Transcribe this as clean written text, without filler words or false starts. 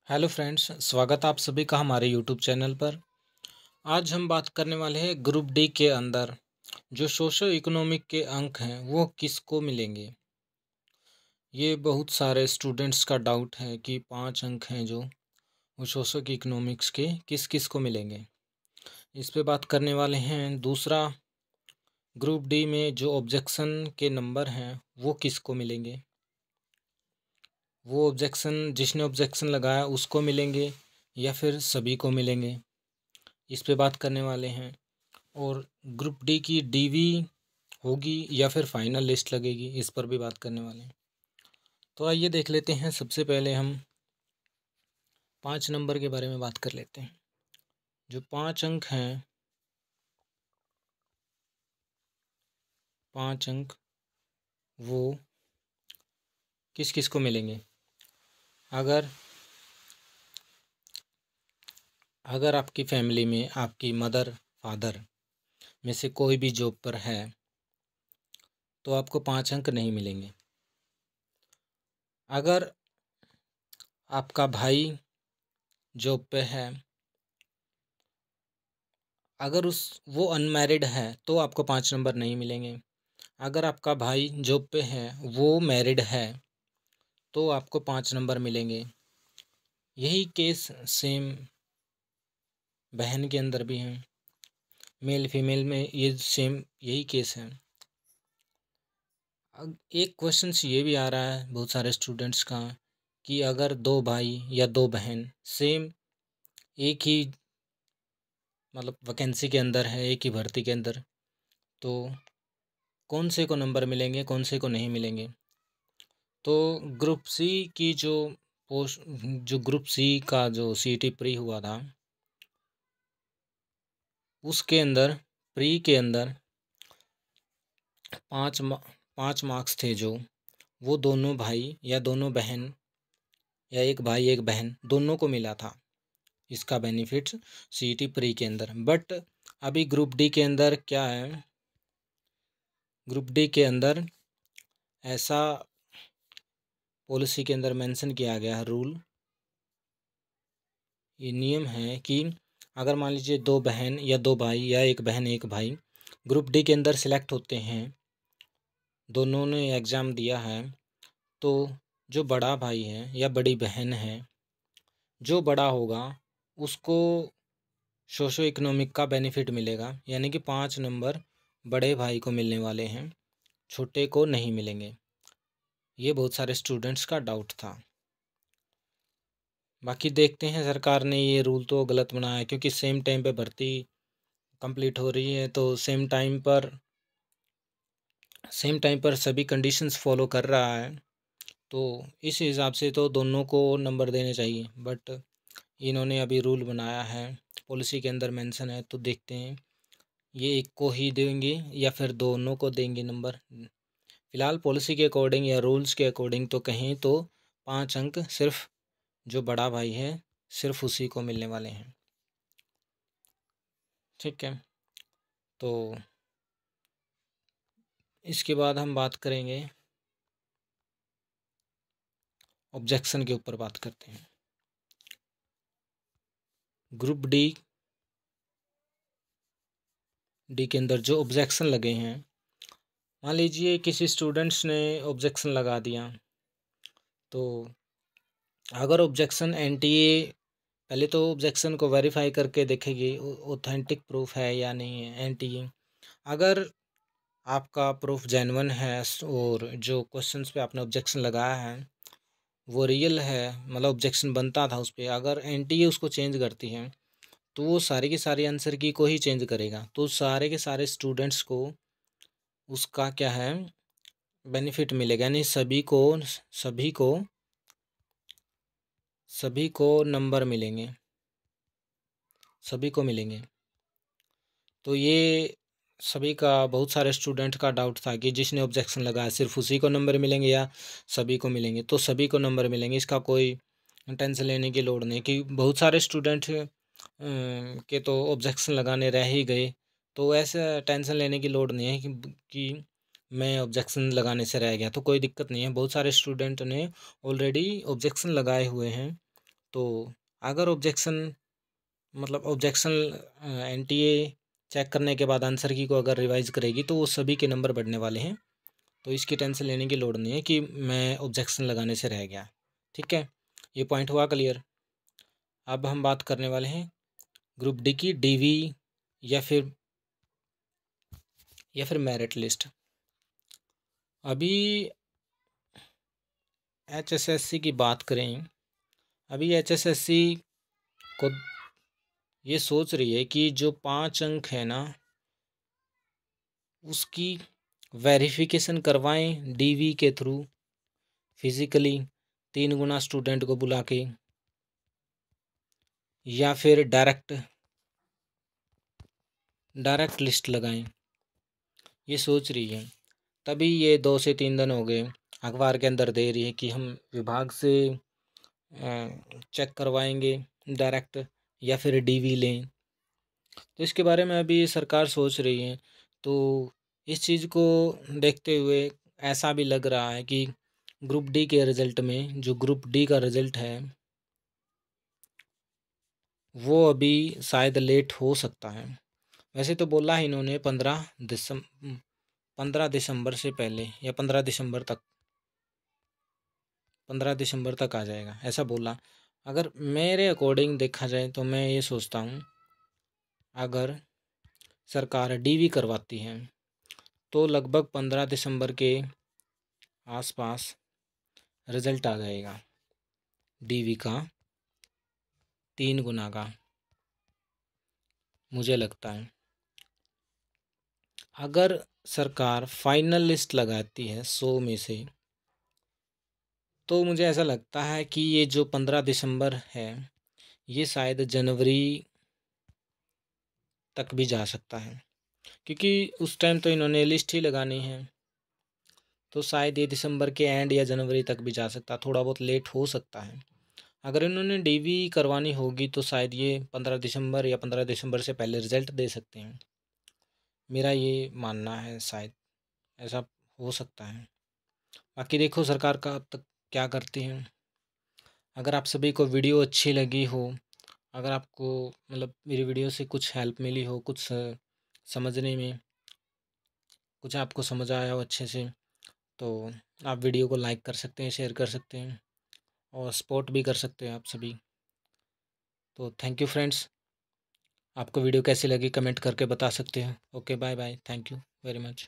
Hello friends, स्वागत आप सभी का हमारे यूट्यूब चैनल पर। आज हम बात करने वाले हैं ग्रुप डी के अंदर जो सोशो इकोनॉमिक के अंक हैं वो किसको मिलेंगे। ये बहुत सारे स्टूडेंट्स का डाउट है कि 5 अंक हैं जो वो सोशो इकोनॉमिक्स के किस किस को मिलेंगे। इस पे बात करने वाले हैं। दूसरा, ग्रुप डी में जो ऑब्जेक्शन के नंबर हैं वो किसको मिलेंगे। वो ऑब्जेक्शन जिसने ऑब्जेक्शन लगाया उसको मिलेंगे या फिर सभी को मिलेंगे, इस पे बात करने वाले हैं। और ग्रुप डी की डीवी होगी या फिर फाइनल लिस्ट लगेगी, इस पर भी बात करने वाले हैं। तो आइए देख लेते हैं। सबसे पहले हम 5 नंबर के बारे में बात कर लेते हैं। जो 5 अंक हैं, 5 अंक वो किस किस को मिलेंगे। अगर अगर आपकी फैमिली में आपकी मदर फादर में से कोई भी जॉब पर है तो आपको 5 अंक नहीं मिलेंगे। अगर आपका भाई जॉब पे है, अगर वो अनमैरिड है तो आपको 5 नंबर नहीं मिलेंगे। अगर आपका भाई जॉब पे है, वो मैरिड है, तो आपको 5 नंबर मिलेंगे। यही केस सेम बहन के अंदर भी है, मेल फीमेल में ये सेम यही केस है। अब एक क्वेश्चन ये भी आ रहा है बहुत सारे स्टूडेंट्स का कि अगर 2 भाई या 2 बहन सेम एक ही मतलब वैकेंसी के अंदर है, एक ही भर्ती के अंदर, तो कौन से को नंबर मिलेंगे, कौन से को नहीं मिलेंगे। तो ग्रुप सी की जो ग्रुप सी का जो सीईटी प्री हुआ था उसके अंदर प्री के अंदर 5 मार्क्स थे जो वो दोनों भाई या दोनों बहन या एक भाई एक बहन दोनों को मिला था, इसका बेनिफिट सीईटी प्री के अंदर। बट अभी ग्रुप डी के अंदर क्या है, ग्रुप डी के अंदर ऐसा पॉलिसी के अंदर मेंशन किया गया है, रूल ये नियम है कि अगर मान लीजिए 2 बहन या 2 भाई या एक बहन एक भाई ग्रुप डी के अंदर सिलेक्ट होते हैं, दोनों ने एग्ज़ाम दिया है, तो जो बड़ा भाई है या बड़ी बहन है, जो बड़ा होगा उसको सोशो इकोनॉमिक का बेनिफिट मिलेगा, यानी कि 5 नंबर बड़े भाई को मिलने वाले हैं, छोटे को नहीं मिलेंगे। ये बहुत सारे स्टूडेंट्स का डाउट था। बाकी देखते हैं, सरकार ने ये रूल तो गलत बनाया है क्योंकि सेम टाइम पे भर्ती कंप्लीट हो रही है, तो सेम टाइम पर सभी कंडीशंस फॉलो कर रहा है, तो इस हिसाब से तो दोनों को नंबर देने चाहिए। बट इन्होंने अभी रूल बनाया है, पॉलिसी के अंदर मेंशन है, तो देखते हैं ये एक को ही देंगे या फिर दोनों को देंगे नंबर। फिलहाल पॉलिसी के अकॉर्डिंग या रूल्स के अकॉर्डिंग तो कहें तो 5 अंक सिर्फ जो बड़ा भाई है सिर्फ उसी को मिलने वाले हैं। ठीक है, तो इसके बाद हम बात करेंगे ऑब्जेक्शन के ऊपर बात करते हैं। ग्रुप डी के अंदर जो ऑब्जेक्शन लगे हैं, मान लीजिए किसी स्टूडेंट्स ने ऑब्जेक्शन लगा दिया, तो अगर ऑब्जेक्शन एनटीए पहले तो ऑब्जेक्शन को वेरीफाई करके देखेगी ऑथेंटिक प्रूफ है या नहीं है एनटीए। अगर आपका प्रूफ जेन्युइन है और जो क्वेश्चंस पे आपने ऑब्जेक्शन लगाया है वो रियल है, मतलब ऑब्जेक्शन बनता था उस पर, अगर एनटीए उसको चेंज करती है तो वो सारी की सारी आंसर की को ही चेंज करेगा, तो सारे के सारे स्टूडेंट्स को उसका क्या है बेनिफिट मिलेगा, यानी सभी को नंबर मिलेंगे, सभी को मिलेंगे। तो ये सभी का बहुत सारे स्टूडेंट का डाउट था कि जिसने ऑब्जेक्शन लगाया सिर्फ उसी को नंबर मिलेंगे या सभी को मिलेंगे, तो सभी को नंबर मिलेंगे, इसका कोई टेंशन लेने की लोड़ नहीं। कि बहुत सारे स्टूडेंट के तो ऑब्जेक्शन लगाने रह ही गए, तो ऐसा टेंशन लेने की लोड़ नहीं है कि मैं ऑब्जेक्शन लगाने से रह गया, तो कोई दिक्कत नहीं है। बहुत सारे स्टूडेंट ने ऑलरेडी ऑब्जेक्शन लगाए हुए हैं, तो अगर ऑब्जेक्शन एनटीए चेक करने के बाद आंसर की को अगर रिवाइज करेगी तो वो सभी के नंबर बढ़ने वाले हैं। तो इसकी टेंशन लेने की लोड़ नहीं है कि मैं ऑब्जेक्शन लगाने से रह गया। ठीक है, ये पॉइंट हुआ क्लियर। अब हम बात करने वाले हैं ग्रुप डी की डीवी या फिर मेरिट लिस्ट। अभी एचएसएससी की बात करें, अभी एचएसएससी को ये सोच रही है कि जो 5 अंक है ना उसकी वेरिफिकेशन करवाएं डीवी के थ्रू, फिजिकली 3 गुना स्टूडेंट को बुला के, या फिर डायरेक्ट लिस्ट लगाएं। ये सोच रही है। तभी ये 2 से 3 दिन हो गए अखबार के अंदर दे रही है कि हम विभाग से चेक करवाएंगे डायरेक्ट या फिर डीवी लें। तो इसके बारे में अभी सरकार सोच रही है। तो इस चीज़ को देखते हुए ऐसा भी लग रहा है कि ग्रुप डी के रिज़ल्ट में, जो ग्रुप डी का रिज़ल्ट है वो अभी शायद लेट हो सकता है। वैसे तो बोला है इन्होंने 15 दिसंबर से पहले या 15 दिसंबर तक आ जाएगा, ऐसा बोला। अगर मेरे अकॉर्डिंग देखा जाए तो मैं ये सोचता हूँ अगर सरकार डीवी करवाती है तो लगभग 15 दिसंबर के आसपास रिज़ल्ट आ जाएगा डीवी का 3 गुना का, मुझे लगता है। अगर सरकार फाइनल लिस्ट लगाती है 100 में से तो मुझे ऐसा लगता है कि ये जो 15 दिसंबर है ये शायद जनवरी तक भी जा सकता है, क्योंकि उस टाइम तो इन्होंने लिस्ट ही लगानी है। तो शायद ये दिसंबर के एंड या जनवरी तक भी जा सकता है, थोड़ा बहुत लेट हो सकता है। अगर इन्होंने डीवी करवानी होगी तो शायद ये 15 दिसंबर या 15 दिसंबर से पहले रिज़ल्ट दे सकते हैं। मेरा ये मानना है, शायद ऐसा हो सकता है। बाकी देखो सरकार का अब तक क्या करती है। अगर आप सभी को वीडियो अच्छी लगी हो, अगर आपको मेरी वीडियो से कुछ हेल्प मिली हो, कुछ समझने में कुछ आपको समझ आया हो अच्छे से, तो आप वीडियो को लाइक कर सकते हैं, शेयर कर सकते हैं और सपोर्ट भी कर सकते हैं आप सभी। तो थैंक यू फ्रेंड्स। आपको वीडियो कैसी लगी कमेंट करके बता सकते हैं। Okay, bye bye, thank you very much.